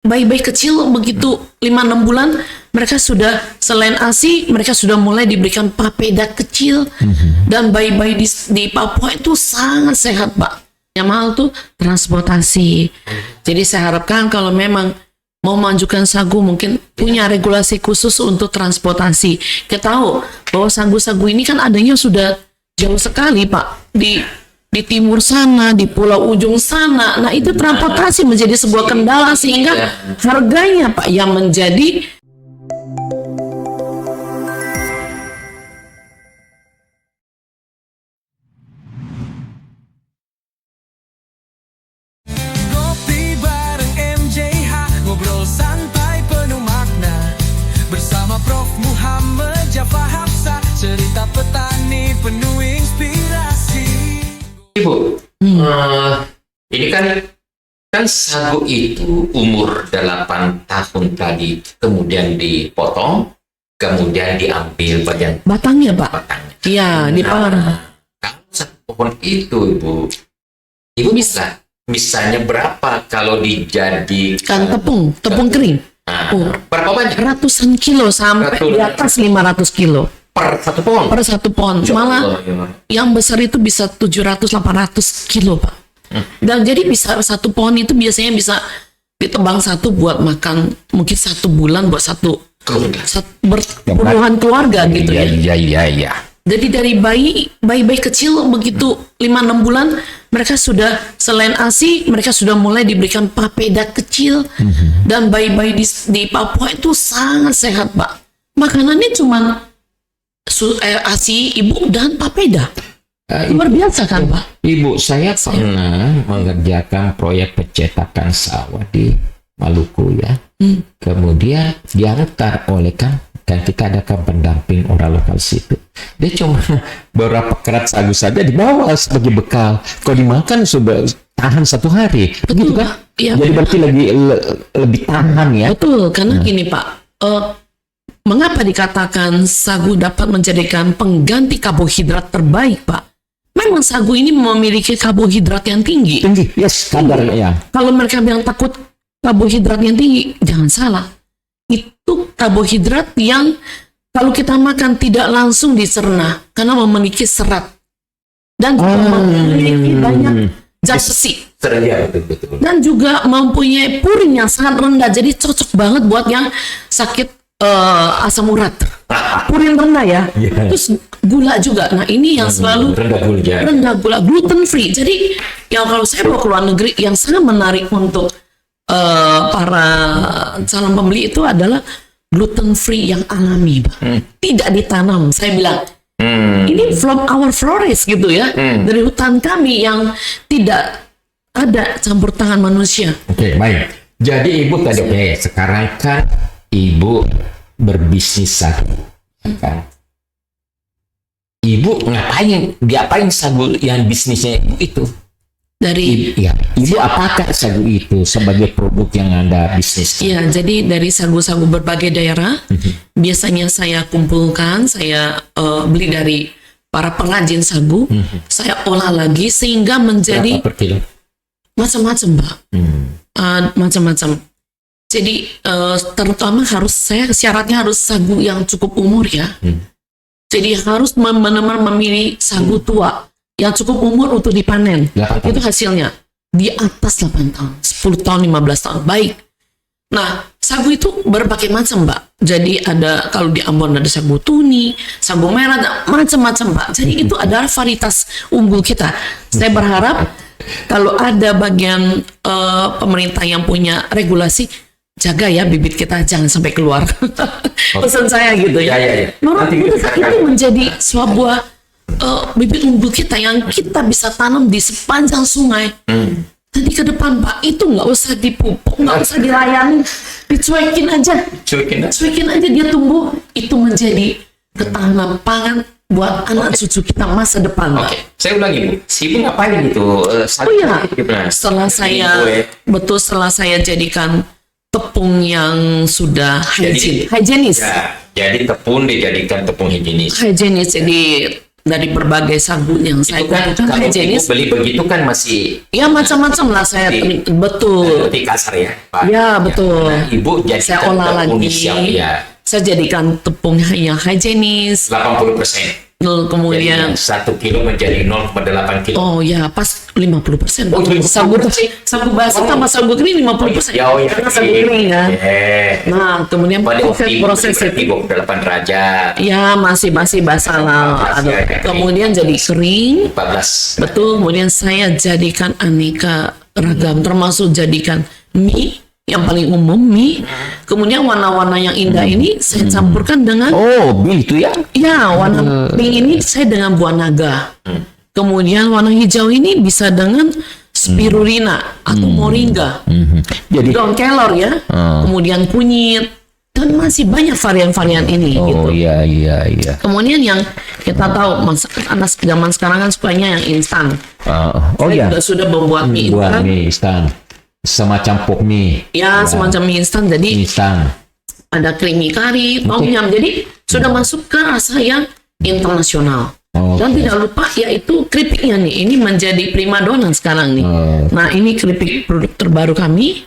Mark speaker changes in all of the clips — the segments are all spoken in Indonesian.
Speaker 1: bayi-bayi kecil begitu 5-6 bulan mereka sudah selain ASI mereka sudah mulai diberikan papeda kecil dan bayi-bayi di Papua itu sangat sehat Pak. Yang mahal tuh transportasi. Jadi saya harapkan kalau memang mau mengajukan sagu mungkin punya regulasi khusus untuk transportasi. Kita tahu bahwa sagu-sagu ini kan adanya sudah jauh sekali Pak di timur sana, di pulau ujung sana. Nah itu transportasi menjadi sebuah kendala sehingga harganya Pak yang menjadi
Speaker 2: Ngopi bareng MJH, ngobrol santai penuh makna. Bersama Prof. Muhammad Jafar Hafsa, cerita petani penuh inspirasi.
Speaker 3: Ibu, ini kan sagu itu umur 8 tahun tadi, kemudian dipotong, kemudian diambil bagian
Speaker 1: batangnya Pak.
Speaker 3: batangnya.
Speaker 1: Iya, diparah.
Speaker 3: Kalau satu pohon itu, Ibu bisa, misalnya berapa kalau dijadikan
Speaker 1: Kan tepung kering.
Speaker 3: Nah,
Speaker 1: Oh.
Speaker 3: berapa banyak
Speaker 1: Ratusan kilo sampai
Speaker 3: Betul.
Speaker 1: di atas 500 kilo
Speaker 3: per satu pohon?
Speaker 1: per satu pohon.
Speaker 3: Ya
Speaker 1: Malah
Speaker 3: Allah, ya.
Speaker 1: yang besar itu bisa 700-800 kilo Pak. Dan jadi bisa satu pohon itu biasanya bisa ditebang satu buat makan mungkin 1 bulan buat
Speaker 3: Keluarga.
Speaker 1: berpuluhan keluarga gitu ya.
Speaker 3: Iya.
Speaker 1: Jadi dari bayi kecil begitu 5-6 bulan mereka sudah selain ASI mereka sudah mulai diberikan papeda kecil dan bayi-bayi di Papua itu sangat sehat Pak. Makanannya cuma ASI, ibu dan papeda. Luar biasa kan Pak?
Speaker 4: Ibu, saya pernah mengerjakan proyek pencetakan sawah di Maluku ya. Kemudian diantar oleh kan kita adakan pendamping orang lokal situ. Dia cuma beberapa kerat sagu saja dibawa sebagai bekal. Kalau dimakan sudah tahan 1 hari. Begitu kan?
Speaker 1: Iya,
Speaker 4: Jadi berarti lebih tahan ya.
Speaker 1: betul, karena gini Pak, mengapa dikatakan sagu dapat menjadikan pengganti karbohidrat terbaik Pak? Memang sagu ini memiliki karbohidrat yang tinggi.
Speaker 4: Tinggi, yes, kadarnya ya.
Speaker 1: Kalau mereka bilang takut karbohidrat yang tinggi, jangan salah. Itu karbohidrat yang kalau kita makan tidak langsung dicerna karena memiliki serat dan juga memiliki banyak zat besi.
Speaker 3: Iya, betul.
Speaker 1: Dan juga mempunyai purin yang sangat rendah, jadi cocok banget buat yang sakit asam urat. Purin rendah ya. Terus gula juga. Nah ini yang selalu rendah gula, gluten free. Jadi yang kalau saya bawa ke luar negeri yang sangat menarik untuk para calon pembeli itu adalah gluten free yang alami, Pak. Tidak ditanam. Saya bilang ini from our forest gitu ya, dari hutan kami yang tidak ada campur tangan manusia.
Speaker 4: Oke, baik. Jadi ibu tadi sekarang kan ibu berbisnis sagu, kan? Ibu diapain sagu yang bisnisnya ibu itu? Ibu apakah sagu itu sebagai produk yang Anda bisnis?
Speaker 1: Iya, jadi dari sagu-sagu berbagai daerah, biasanya saya kumpulkan, saya beli dari para pengrajin sagu, saya olah lagi sehingga menjadi
Speaker 4: berapa per kilo?
Speaker 1: macam-macam, Pak. Macam-macam. Jadi terutama syaratnya harus sagu yang cukup umur ya. Jadi harus benar-benar memilih sagu tua yang cukup umur untuk dipanen. Itu hasilnya di atas 8 tahun, 10 tahun, 15 tahun. Baik. Nah, sagu itu berbagai macam, Mbak. Jadi ada kalau di Ambon ada sagu tuni, sagu merah, macam-macam, Mbak. Jadi itu adalah varietas unggul kita. Saya berharap kalau ada bagian pemerintah yang punya regulasi, jaga ya bibit kita jangan sampai keluar. Pesan saya gitu ya. Menurut ini menjadi sebuah bibit unggul kita yang kita bisa tanam di sepanjang sungai. Jadi ke depan Pak itu nggak usah dipupuk, nggak usah dilayani, dicuekin aja. Cuekin aja dia tumbuh, itu menjadi ketahanan pangan buat anak cucu kita masa depan.
Speaker 3: Oke, saya ulangi Bu, si Ibu ngapain itu?
Speaker 1: Setelah saya jadikan tepung yang sudah hygienis.
Speaker 3: Ya, jadi tepung dijadikan tepung higienis.
Speaker 1: Hygienis, jadi dari berbagai sagu yang saya
Speaker 3: Itu kan
Speaker 1: gunakan
Speaker 3: kalau ibu
Speaker 1: jenis.
Speaker 3: beli begitu kan masih
Speaker 1: Ya macam-macam lah saya betul.
Speaker 3: seperti kasar ya, Pak.
Speaker 1: Ya, betul.
Speaker 3: Nah, ibu jadi
Speaker 1: Saya olah lagi.
Speaker 3: ya
Speaker 1: Saya jadikan tepung yang higienis.
Speaker 3: 80%.
Speaker 1: Kemudian
Speaker 3: Jadi 1 kilo menjadi 0,8 kilo.
Speaker 1: oh ya pas 50%.
Speaker 3: Oh, 50%.
Speaker 1: Sagu basah sama sagu kering 50%.
Speaker 3: Ya, oh ya.
Speaker 1: Karena sagu kering ya. Nah, kemudian
Speaker 3: Pada
Speaker 1: proses
Speaker 3: seperti
Speaker 1: itu
Speaker 3: 28 derajat,
Speaker 1: ya masih basah lah.
Speaker 3: Masih agak
Speaker 1: Kemudian jadi kering.
Speaker 3: 14.
Speaker 1: Betul, kemudian saya jadikan aneka ragam, termasuk jadikan mie yang paling umum mie. Kemudian warna-warna yang indah ini saya campurkan dengan
Speaker 4: Oh, itu ya.
Speaker 1: ya warna pink ini saya dengan buah naga. Kemudian warna hijau ini bisa dengan spirulina atau moringa,
Speaker 4: Jadi
Speaker 1: daun kelor ya. Kemudian kunyit dan masih banyak varian-varian ini gitu.
Speaker 4: oh iya iya iya.
Speaker 1: Kemudian yang kita tahu anak zaman sekarang kan sukanya yang instan.
Speaker 4: Oh
Speaker 1: Saya
Speaker 4: ya.
Speaker 1: juga sudah membuat mie
Speaker 4: Buat
Speaker 1: instan.
Speaker 4: mie instan. Semacam pok mie
Speaker 1: Ya, semacam mie instan. Jadi
Speaker 4: instan.
Speaker 1: ada creamy curry, tom yum. Jadi sudah masuk ke rasa yang internasional.
Speaker 4: Oke.
Speaker 1: Dan tidak lupa yaitu keripiknya nih. Ini menjadi primadona sekarang nih.
Speaker 4: Oh.
Speaker 1: Nah, ini keripik produk terbaru kami.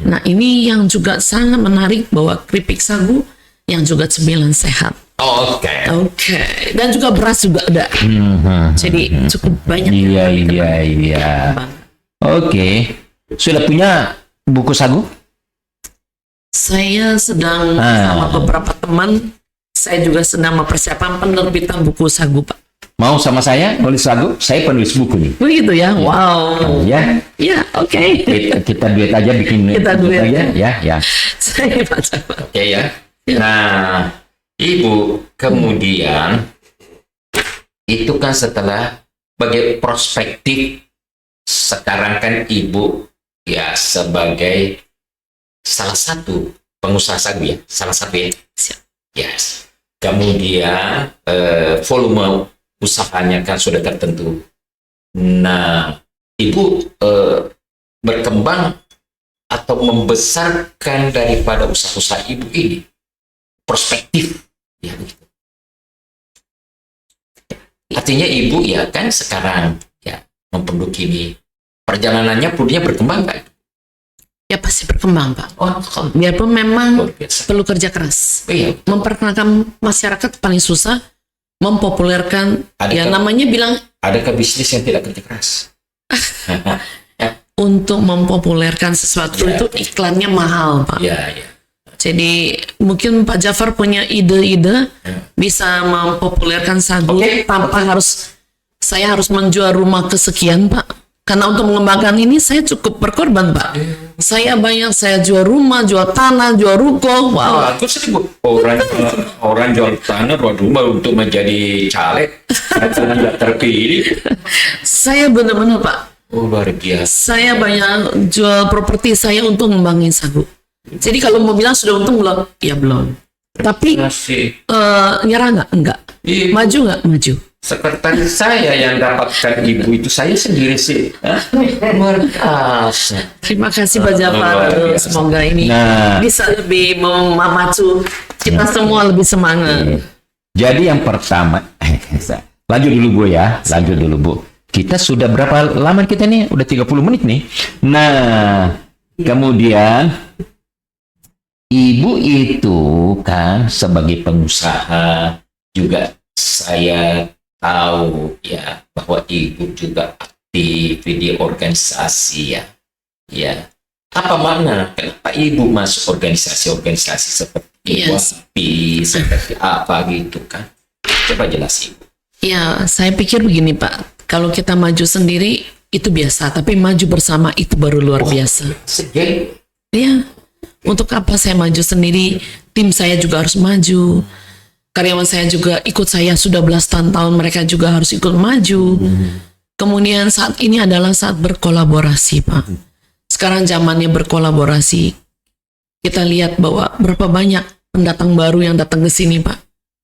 Speaker 1: Nah, ini yang juga sangat menarik bahwa keripik sagu yang juga cemilan sehat.
Speaker 3: Oke.
Speaker 1: Oke. Dan juga beras juga ada. Jadi cukup banyak.
Speaker 4: Iya
Speaker 1: yang kami
Speaker 4: iya iya.
Speaker 1: kembangkan.
Speaker 4: Oke. Sudah punya buku sagu?
Speaker 1: Saya sedang sama beberapa teman. Saya juga sedang mempersiapkan penerbitan buku sagu, Pak.
Speaker 4: Mau sama saya nulis sagu? Saya penulis buku nih.
Speaker 1: Begitu ya? Wow.
Speaker 4: Ya,
Speaker 1: Ya, oke.
Speaker 4: kita duet aja bikin
Speaker 1: Kita
Speaker 4: buku
Speaker 1: duet.
Speaker 4: aja. Ya, ya.
Speaker 1: Saya baca, Pak.
Speaker 3: Oke ya. Nah, Ibu kemudian itu kan setelah bagi perspektif sekarang kan Ibu ya sebagai salah satu pengusaha sagu ya, salah satu ya.
Speaker 1: Siap.
Speaker 3: Yes. Kemudian volume usahanya kan sudah tertentu. Nah, Ibu berkembang atau membesarkan daripada usaha-usaha Ibu ini perspektif ya begitu. Artinya Ibu ya kan sekarang ya memproduksi ini perjalanannya produknya berkembang kan?
Speaker 1: Ya pasti berkembang, Pak.
Speaker 3: Oh,
Speaker 1: Biarpun memang
Speaker 3: luar biasa.
Speaker 1: perlu kerja keras.
Speaker 3: Iya.
Speaker 1: Memperkenalkan masyarakat paling susah, mempopulerkan,
Speaker 3: Ada
Speaker 1: ya
Speaker 3: kan-
Speaker 1: namanya bilang
Speaker 3: Adakah bisnis yang tidak kerja keras?
Speaker 1: untuk mempopulerkan sesuatu
Speaker 3: Ya.
Speaker 1: itu iklannya mahal, Pak.
Speaker 3: Ya, ya.
Speaker 1: Jadi mungkin Pak Jafar punya ide-ide bisa mempopulerkan sagu
Speaker 3: Oke.
Speaker 1: tanpa saya harus menjual rumah kesekian, Pak. Karena untuk mengembangkan ini saya cukup berkorban, Pak. Saya jual rumah, jual tanah, jual ruko. Wow.
Speaker 3: Bagus sih Bu. Orang jual tanah jual rumah untuk menjadi caleg tidak terpilih.
Speaker 1: Saya benar-benar, Pak.
Speaker 3: Oh, luar biasa.
Speaker 1: Saya banyak jual properti saya untuk ngembangin sagu. Jadi kalau mau bilang sudah untung belum? Ya belum. Tapi
Speaker 3: Masih.
Speaker 1: nyerah nggak? Enggak.
Speaker 3: Iya.
Speaker 1: Maju nggak? Maju.
Speaker 3: Sekretaris saya yang dapatkan Ibu itu saya sendiri sih. Hah? Luar biasa.
Speaker 1: Terima kasih Pak Jafar.
Speaker 3: Luar biasa.
Speaker 1: Semoga ini
Speaker 4: Nah.
Speaker 1: bisa lebih memacu kita semua lebih semangat.
Speaker 4: Jadi yang pertama, lanjut dulu Bu ya, lanjut dulu Bu. Kita sudah berapa lama kita nih? Udah 30 menit nih. Nah, kemudian Ibu itu kan sebagai pengusaha juga saya tahu ya bahwa Ibu juga aktif di organisasi ya. Ya. Apa makna? Kenapa Ibu masuk organisasi-organisasi seperti
Speaker 1: Yes.
Speaker 3: WAPI, seperti apa gitu kan? Coba jelasin.
Speaker 1: Ya, saya pikir begini Pak. Kalau kita maju sendiri itu biasa, tapi maju bersama itu baru luar biasa.
Speaker 3: Sejak
Speaker 1: Ya, untuk apa saya maju sendiri? Tim saya juga harus maju. Karyawan saya juga ikut saya sudah belasan tahun, mereka juga harus ikut maju. Kemudian saat ini adalah saat berkolaborasi, Pak. Sekarang zamannya berkolaborasi. Kita lihat bahwa berapa banyak pendatang baru yang datang ke sini, Pak.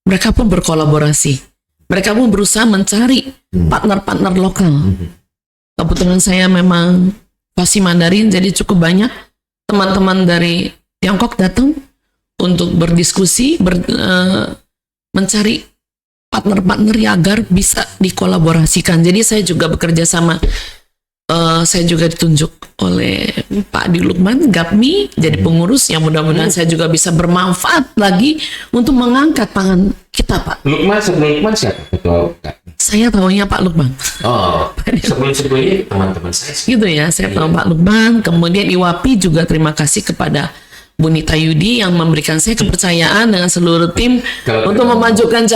Speaker 1: Mereka pun berkolaborasi. Mereka pun berusaha mencari partner-partner lokal. Kebetulan saya memang fasih Mandarin, jadi cukup banyak teman-teman dari Tiongkok datang untuk berdiskusi, mencari partner-partner ya agar bisa dikolaborasikan. Jadi saya juga bekerja sama, saya juga ditunjuk oleh Pak Adi Lukman Gapmi jadi pengurus, yang mudah-mudahan saya juga bisa bermanfaat lagi untuk mengangkat pangan kita, Pak.
Speaker 4: Lukman, sebelum Lukman siapa ketua?
Speaker 1: Saya tahunya Pak Lukman.
Speaker 3: Oh, sebelum-sebelumnya teman-teman saya sih.
Speaker 1: Gitu ya, saya tahu Pak Lukman. Kemudian Iwapi juga terima kasih kepada Bu Nita Yudi yang memberikan saya kepercayaan dengan seluruh tim untuk memajukan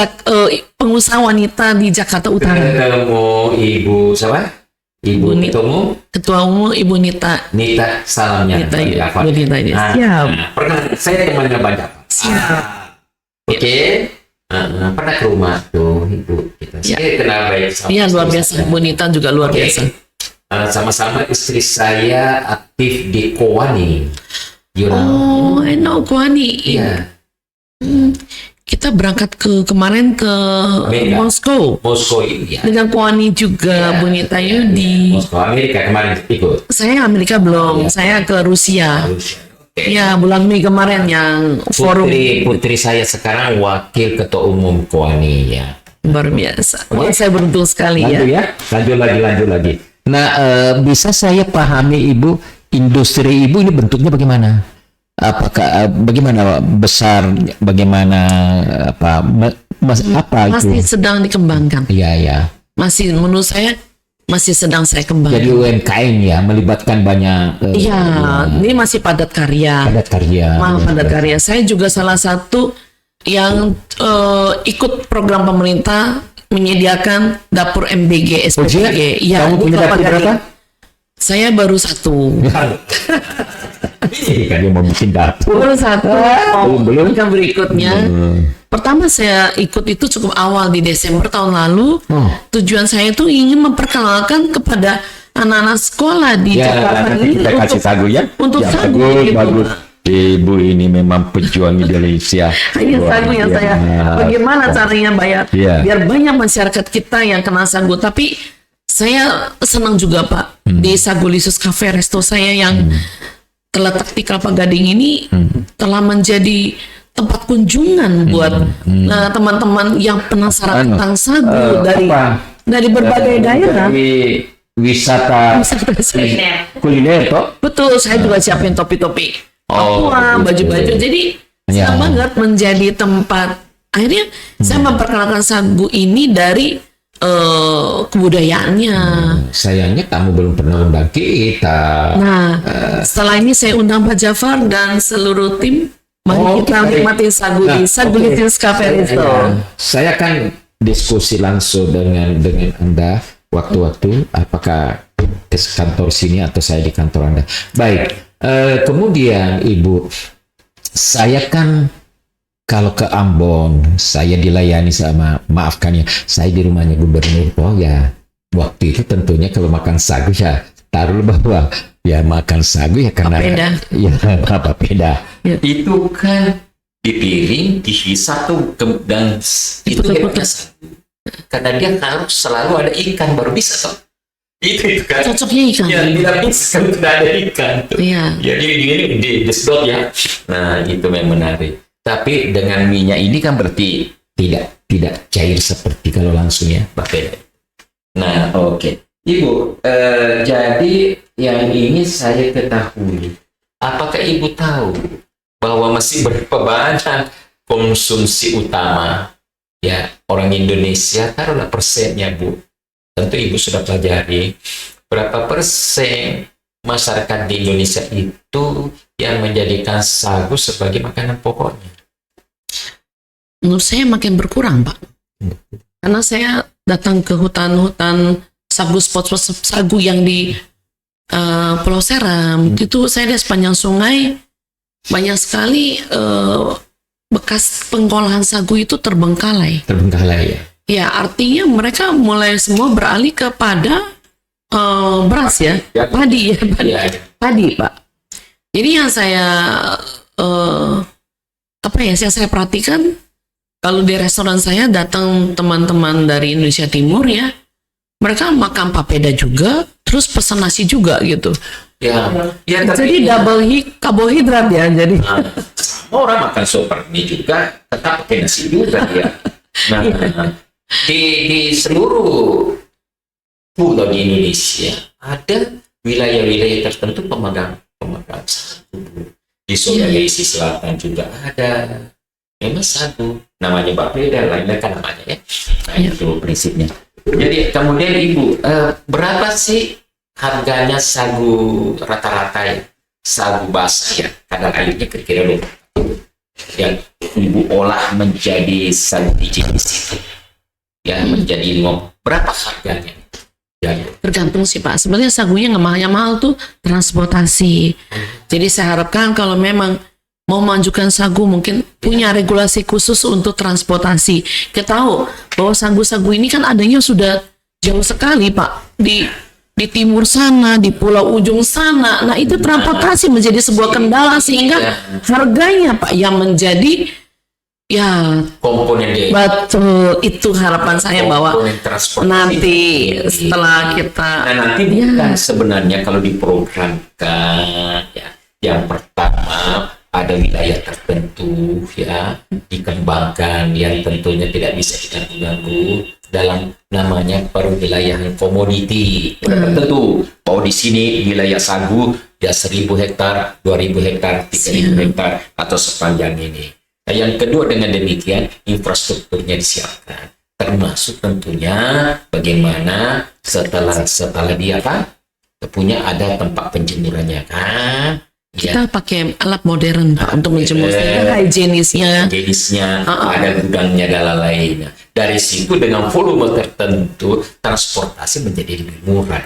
Speaker 1: pengusaha wanita di Jakarta Utara.
Speaker 3: Ketemu Ibu siapa? Ibu Ketua Umum Ibu Nita. Nita, salamnya.
Speaker 1: Nita Yudi.
Speaker 3: Nah,
Speaker 1: Siap.
Speaker 3: pernah saya temannya banyak.
Speaker 1: Siap.
Speaker 3: Oke. Pernah ke rumah tuh Ibu kita. Saya kenal baik sama
Speaker 1: Iya, luar
Speaker 3: istri
Speaker 1: biasa.
Speaker 3: saya.
Speaker 1: Bu Nita juga luar biasa.
Speaker 3: Sama-sama istri saya aktif di Kowani.
Speaker 1: Oh, enak Kwani.
Speaker 3: Iya.
Speaker 1: Kita berangkat kemarin ke
Speaker 3: Amerika.
Speaker 1: Moskow
Speaker 3: Moskow ya.
Speaker 1: dengan Kwani juga, Bu Nita Yudi.
Speaker 3: Moskow Amerika kemarin ikut.
Speaker 1: Saya Amerika belum, saya ke Rusia. Ya, bulan Mei kemarin yang forum.
Speaker 3: Putri saya sekarang wakil ketua umum Kowani ya.
Speaker 1: Luar biasa. Wah, saya beruntung sekali ya.
Speaker 4: Lanjut lagi. Nah, bisa saya pahami Ibu, industri Ibu ini bentuknya bagaimana? Apakah bagaimana besar, bagaimana apa
Speaker 1: Masih
Speaker 4: itu?
Speaker 1: sedang dikembangkan.
Speaker 4: Iya.
Speaker 1: Masih, menurut saya masih sedang saya
Speaker 4: Jadi
Speaker 1: kembangkan.
Speaker 4: UMKM ya, melibatkan banyak
Speaker 1: Iya, ini masih padat karya.
Speaker 4: padat karya.
Speaker 1: Padat karya. Saya juga salah satu yang ikut program pemerintah menyediakan dapur MBG SPBG.
Speaker 4: Kamu
Speaker 1: di
Speaker 4: punya
Speaker 1: Kelapa
Speaker 4: dapur
Speaker 1: Gading.
Speaker 4: berapa?
Speaker 1: Saya baru satu.
Speaker 4: Kan dia mau bikin dapur.
Speaker 1: Baru satu.
Speaker 4: Belum.
Speaker 1: Yang berikutnya. Pertama saya ikut itu cukup awal di Desember tahun lalu. Tujuan saya itu ingin memperkenalkan kepada anak-anak sekolah di Jakarta
Speaker 4: nanti
Speaker 1: ini
Speaker 4: kita kasih sagu ya.
Speaker 1: untuk
Speaker 4: Ya,
Speaker 1: sagu gitu.
Speaker 4: bagus. Ibu ini memang pejuang Indonesia.
Speaker 1: Hanya sagu yang saya bagaimana caranya
Speaker 4: Iya.
Speaker 1: biar banyak masyarakat kita yang kenal sagu. Tapi saya senang juga Pak di Sagu Lisus Cafe Resto saya yang terletak di Kelapa Gading ini telah menjadi tempat kunjungan buat teman-teman yang penasaran tentang sagu dari berbagai daerah.
Speaker 4: Dari wisata kuliner toh.
Speaker 1: Betul, saya juga siapin topi-topi Papua, baju-baju. Jadi
Speaker 4: Ya.
Speaker 1: senang banget menjadi tempat. Akhirnya saya memperkenalkan sagu ini dari kebudayaannya.
Speaker 4: Sayangnya kamu belum pernah undang kita.
Speaker 1: Nah, setelah ini saya undang Pak Jafar dan seluruh tim. Mari kita nikmati sagu di Sagu Lisus Cafe Resto.
Speaker 4: Saya kan diskusi langsung dengan Anda waktu-waktu, apakah ke kantor sini atau saya di kantor Anda. Baik, kemudian Ibu, saya kan kalau ke Ambon, saya dilayani sama, maafkan ya, saya di rumahnya gubernur. Oh ya, waktu itu tentunya kalau makan sagu ya, taruh bahwa ya makan sagu ya karena
Speaker 1: Papeda.
Speaker 4: ya papeda.
Speaker 1: Ya.
Speaker 3: Itu kan di piring dihisap tuh dan itu hebatnya sagu. Karena dia harus selalu ada ikan baru bisa toh. Itu kan.
Speaker 1: Cocoknya ikan.
Speaker 3: Ya, tidak bisa kalau tidak ada ikan.
Speaker 1: Iya.
Speaker 3: Jadi ini disedot ya. Nah, itu yang menarik. Tapi dengan minyak ini kan berarti
Speaker 4: Tidak cair seperti kalau langsung ya.
Speaker 3: berbeda. Nah, oke. Ibu, jadi yang ini saya ketahui. Apakah Ibu tahu bahwa masih berapa banyak konsumsi utama ya orang Indonesia, taruhlah persennya Bu. Tentu Ibu sudah pelajari berapa persen masyarakat di Indonesia itu yang menjadikan sagu sebagai makanan pokoknya.
Speaker 1: Menurut saya makin berkurang, Pak. Karena saya datang ke hutan-hutan sagu, spot-spot sagu yang di Pulau Seram. Itu saya lihat sepanjang sungai banyak sekali bekas pengolahan sagu itu terbengkalai.
Speaker 4: Terbengkalai ya.
Speaker 1: Ya, artinya mereka mulai semua beralih kepada beras ya, padi ya, padi Pak. Jadi yang saya yang saya perhatikan kalau di restoran saya datang teman-teman dari Indonesia Timur ya, mereka makan papeda juga, terus pesan nasi juga gitu.
Speaker 3: Ya,
Speaker 1: Jadi double karbohidrat ya. Jadi
Speaker 3: orang makan sop ini juga tetap pakai nasi juga ya. Nah, di seluruh pulau di Indonesia ada wilayah-wilayah tertentu pemegang sagu. Di Sulawesi Selatan juga ada. Memang sagu namanya berbeda, lain-lain kan namanya ya. Nah itu prinsipnya. Jadi kemudian Ibu, berapa sih harganya sagu rata-rata ya? Sagu basah ya, kadar airnya kira-kira yang Ibu olah menjadi sagu biji di situ ya, menjadi berapa harganya ya?
Speaker 1: Tergantung sih Pak, sebenarnya sagunya nggak mahal, yang mahal tuh transportasi. Jadi saya harapkan kalau memang mau mengajukan sagu mungkin punya regulasi khusus untuk transportasi. Kita tahu bahwa sagu-sagu ini kan adanya sudah jauh sekali Pak, di timur sana, di pulau ujung sana. Nah itu transportasi menjadi sebuah kendala sehingga harganya Pak yang menjadi ya
Speaker 3: komponen dia.
Speaker 1: betul, itu harapan saya bahwa
Speaker 3: Komponen transportasi.
Speaker 1: nanti setelah kita
Speaker 3: Nah, nanti bukan sebenarnya kalau diprogramkan ya, yang pertama ada wilayah tertentu ya dikembangkan yang tentunya tidak bisa diganggu dalam namanya perwilayahan komoditi tertentu. Bahwa di sini wilayah sagu ya 1.000 hektar, 2.000 hektar, 3.000 hektar atau sepanjang ini. Nah, yang kedua dengan demikian infrastrukturnya disiapkan, termasuk tentunya bagaimana setelah dia kan punya ada tempat penjemurannya kan.
Speaker 1: kita pakai alat modern Pak untuk menjemur sehingga higienisnya.
Speaker 3: Jenisnya ada gudangnya dan lainnya. Dari situ dengan volume tertentu transportasi menjadi lebih murah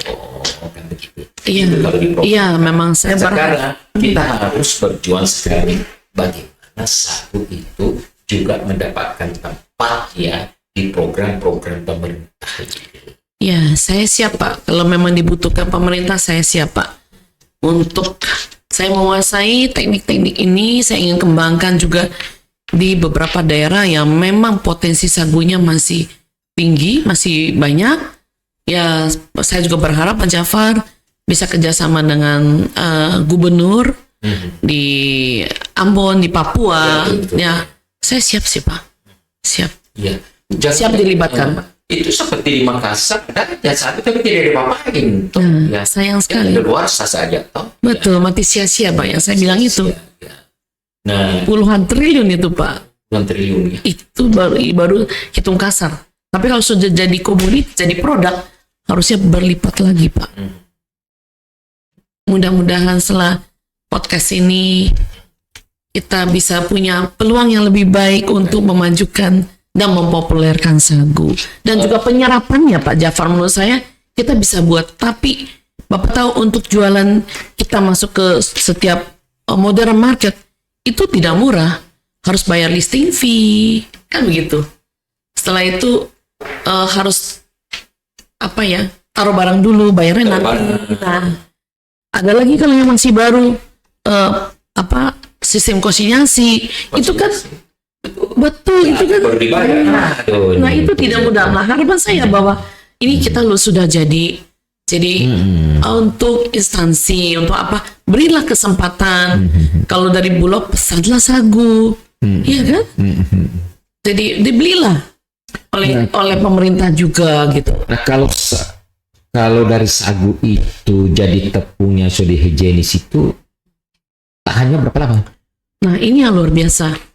Speaker 3: kan begitu.
Speaker 1: Iya,
Speaker 3: Itu kalau diprogram.
Speaker 1: iya memang saya
Speaker 3: Sekarang kita harus berjuang sekarang bagaimana sagu itu juga mendapatkan tempat ya di program-program pemerintah.
Speaker 1: ya saya siap Pak, kalau memang dibutuhkan pemerintah saya siap Pak untuk saya menguasai teknik-teknik ini. Saya ingin kembangkan juga di beberapa daerah yang memang potensi sagunya masih tinggi, masih banyak. Ya, saya juga berharap Pak Jafar bisa kerjasama dengan gubernur di Ambon, di Papua.
Speaker 3: Ya, betul.
Speaker 1: Ya, saya siap sih Pak, siap.
Speaker 3: Ya.
Speaker 1: Siap dilibatkan, Pak.
Speaker 3: Itu seperti di Makassar, ada jasa tapi tidak diapa-apain.
Speaker 1: Nah, sayang sekali.
Speaker 3: Ada luar saja toh.
Speaker 1: Betul, mati sia-sia Pak yang saya bilang itu.
Speaker 3: Ya. Nah,
Speaker 1: Puluhan triliun itu Pak.
Speaker 3: puluhan triliun ya.
Speaker 1: Itu baru hitung kasar. Tapi kalau sudah jadi komoditi, jadi produk, harusnya berlipat lagi Pak. Mudah-mudahan setelah podcast ini kita bisa punya peluang yang lebih baik untuk memajukan dan mempopulerkan sagu. Dan juga penyerapannya Pak Jafar menurut saya kita bisa buat. Tapi Bapak tahu untuk jualan kita masuk ke setiap modern market itu tidak murah. Harus bayar listing fee, kan begitu. Setelah itu harus taruh barang dulu, bayarnya nanti. Nah, ada lagi kalau yang masih baru sistem konsinyasi itu kan betul itu kan.
Speaker 3: Baru dibayar.
Speaker 1: Nah itu tidak mudah. Nah harapan saya bahwa ini kita sudah jadi untuk instansi untuk berilah kesempatan. Kalau dari Bulog pesanlah sagu, iya kan? Jadi dibelilah oleh pemerintah juga gitu.
Speaker 4: Nah kalau dari sagu itu jadi tepungnya sudah higienis itu tahannya berapa lama?
Speaker 1: Nah ini yang luar biasa.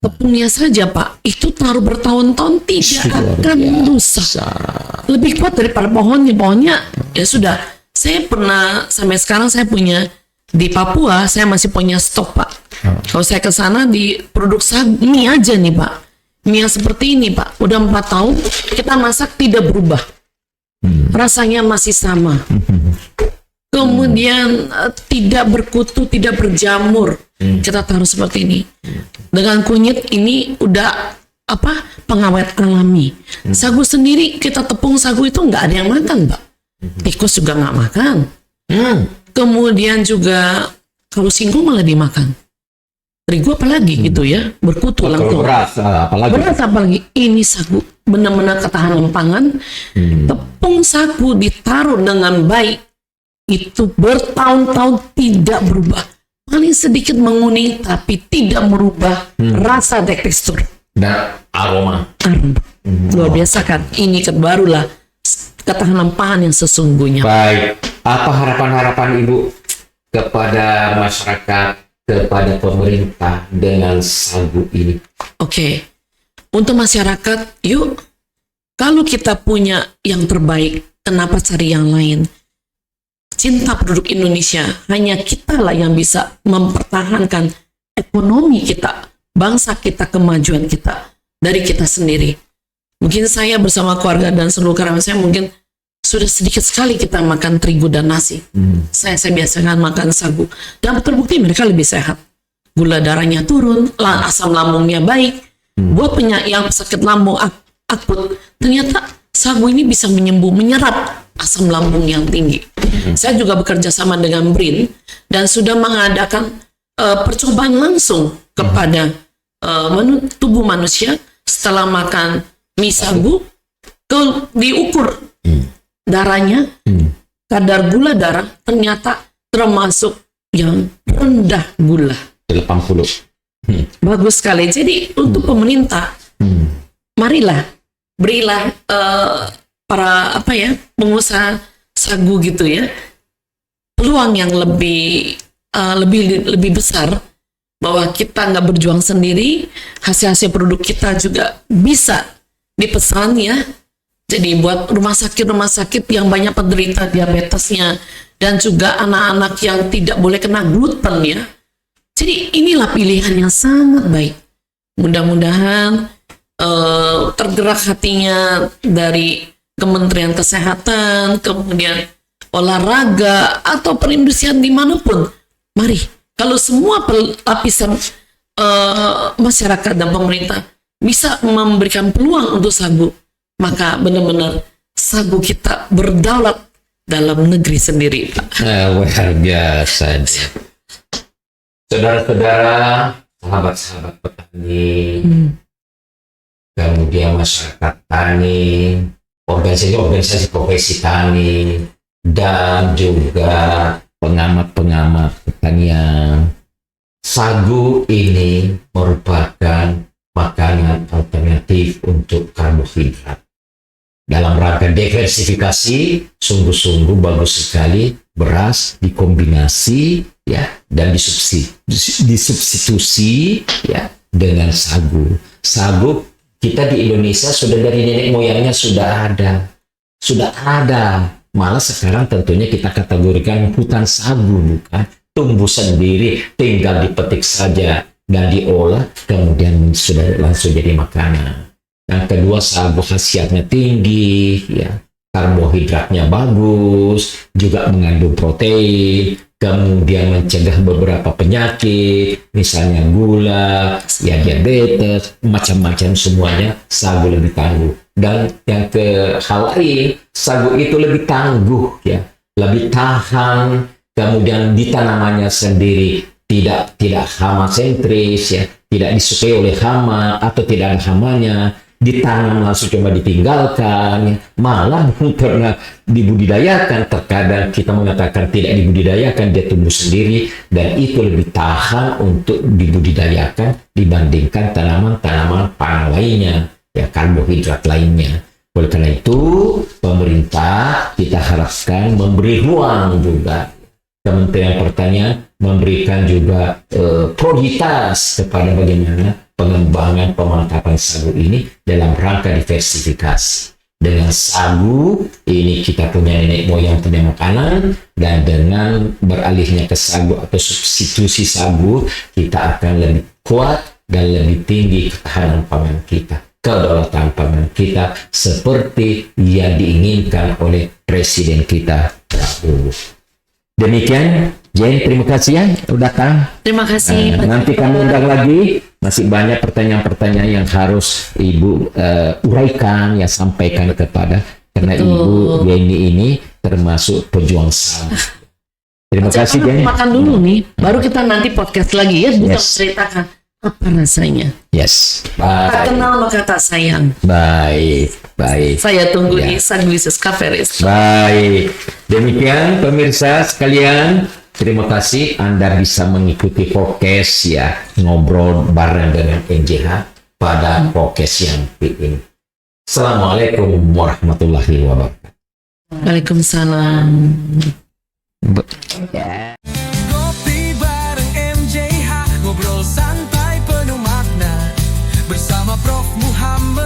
Speaker 1: Tepungnya saja Pak, itu taruh bertahun-tahun tidak akan rusak. Lebih kuat daripada pohonnya. Pohonnya ya sudah. Saya pernah sampai sekarang saya punya di Papua, saya masih punya stok Pak. Kalau saya ke sana di produk mie aja nih Pak. Mie yang seperti ini Pak, udah 4 tahun kita masak tidak berubah. Rasanya masih sama. Kemudian tidak berkutu, tidak berjamur. Kita taruh seperti ini. Dengan kunyit ini udah pengawet alami. Sagu sendiri kita tepung sagu itu nggak ada yang makan, Pak. Tikus juga nggak makan. Kemudian juga kalau singkong malah dimakan. Terigu apalagi gitu ya, berkutu langsung.
Speaker 4: Beras apalagi.
Speaker 1: Ini sagu benar-benar ketahanan pangan. Tepung sagu ditaruh dengan baik itu bertahun-tahun tidak berubah. Paling sedikit menguning tapi tidak merubah rasa dan tekstur
Speaker 3: dan aroma.
Speaker 1: Luar biasa kan? Ini barulah ketahanan pangan yang sesungguhnya.
Speaker 4: Baik, apa harapan-harapan Ibu kepada masyarakat, kepada pemerintah dengan sagu ini?
Speaker 1: Oke, untuk masyarakat, yuk, kalau kita punya yang terbaik, kenapa cari yang lain? Cinta produk Indonesia, hanya kita lah yang bisa mempertahankan ekonomi kita, bangsa kita, kemajuan kita, dari kita sendiri. Mungkin saya bersama keluarga dan seluruh karyawan saya mungkin sudah sedikit sekali kita makan terigu dan nasi. Saya biasakan makan sagu. Dan terbukti mereka lebih sehat. Gula darahnya turun, asam lambungnya baik. Buat yang sakit lambung akut, ternyata sagu ini bisa menyerap asam lambung yang tinggi. Saya juga bekerja sama dengan BRIN dan sudah mengadakan percobaan langsung kepada tubuh manusia setelah makan mie sagu, diukur darahnya, kadar gula darah ternyata termasuk yang rendah gula.
Speaker 4: 80.
Speaker 1: Bagus sekali. Jadi untuk pemerintah, marilah berilah para pengusaha sagu gitu ya peluang yang lebih besar, bahwa kita nggak berjuang sendiri, hasil produk kita juga bisa dipesan ya. Jadi buat rumah sakit yang banyak penderita diabetesnya dan juga anak-anak yang tidak boleh kena gluten ya. Jadi inilah pilihan yang sangat baik. Mudah-mudahan tergerak hatinya dari Kementerian Kesehatan, kemudian olahraga atau perindustrian dimanapun. Mari, kalau semua lapisan masyarakat dan pemerintah bisa memberikan peluang untuk sagu, maka benar-benar sagu kita berdaulat dalam negeri sendiri, Pak.
Speaker 4: Luar biasa. Saudara-saudara, sahabat-sahabat petani, kemudian masyarakat tani, organisasi profesi tani, dan juga pengamat-pengamat pertanian. Sagu ini merupakan makanan alternatif untuk karbohidrat. Dalam rangka diversifikasi, sungguh-sungguh bagus sekali beras dikombinasi ya dan disubstitusi ya dengan sagu. Sagu kita di Indonesia sudah dari nenek moyangnya sudah ada. Malah sekarang tentunya kita kategorikan hutan sagu, bukan? Tumbuh sendiri, tinggal dipetik saja dan diolah, kemudian sudah langsung jadi makanan. Yang kedua, sagu khasiatnya tinggi, ya, karbohidratnya bagus, juga mengandung protein, kemudian mencegah beberapa penyakit, misalnya gula, ya diabetes, macam-macam semuanya sagu lebih tangguh. Dan yang ke hal lain, sagu itu lebih tangguh, ya, lebih tahan. Kemudian di tanamannya sendiri tidak hama sentris, ya, tidak disukai oleh hama atau tidak ada hamanya, ditanam langsung cuma ditinggalkan, ya. Malah pernah dibudidayakan, terkadang kita mengatakan tidak dibudidayakan, dia tumbuh sendiri dan itu lebih tahan untuk dibudidayakan dibandingkan tanaman-tanaman pangan lainnya, ya, karbohidrat lainnya. Oleh karena itu pemerintah kita harapkan memberi ruang juga. Kementerian Pertanian memberikan juga prioritas kepada bagaimana pengembangan pemantapan sagu ini dalam rangka diversifikasi. Dengan sagu ini kita punya nenek moyang punya makanan, dan dengan beralihnya ke sagu atau substitusi sagu, kita akan lebih kuat dan lebih tinggi ketahanan pangan kita, kedaulatan pangan kita seperti yang diinginkan oleh Presiden kita Prabowo. Demikian, Jane, terima kasih ya udah datang.
Speaker 1: Terima kasih.
Speaker 4: Nanti kami undang lagi, masih banyak pertanyaan-pertanyaan yang harus Ibu uraikan, ya, sampaikan kepada, karena Ibu Yeni ini termasuk pejuang sagu. Terima kasih, Jane.
Speaker 1: Makan dulu nih, baru kita nanti podcast lagi ya, bisa ceritakan apa rasanya.
Speaker 4: Yes.
Speaker 1: Tak kenal maka tak sayang.
Speaker 4: Baik.
Speaker 1: Saya tunggu
Speaker 4: Ya.
Speaker 1: di Sagwises Cafe Resto.
Speaker 4: Baik. Demikian pemirsa sekalian, terima kasih Anda bisa mengikuti podcast, ya, ngobrol bareng dengan NJH pada podcast yang ini. Assalamualaikum warahmatullahi wabarakatuh.
Speaker 1: Waalaikumsalam.
Speaker 2: Ngopi bareng MJH, ngobrol santai penuh makna bersama Prof. Muhammad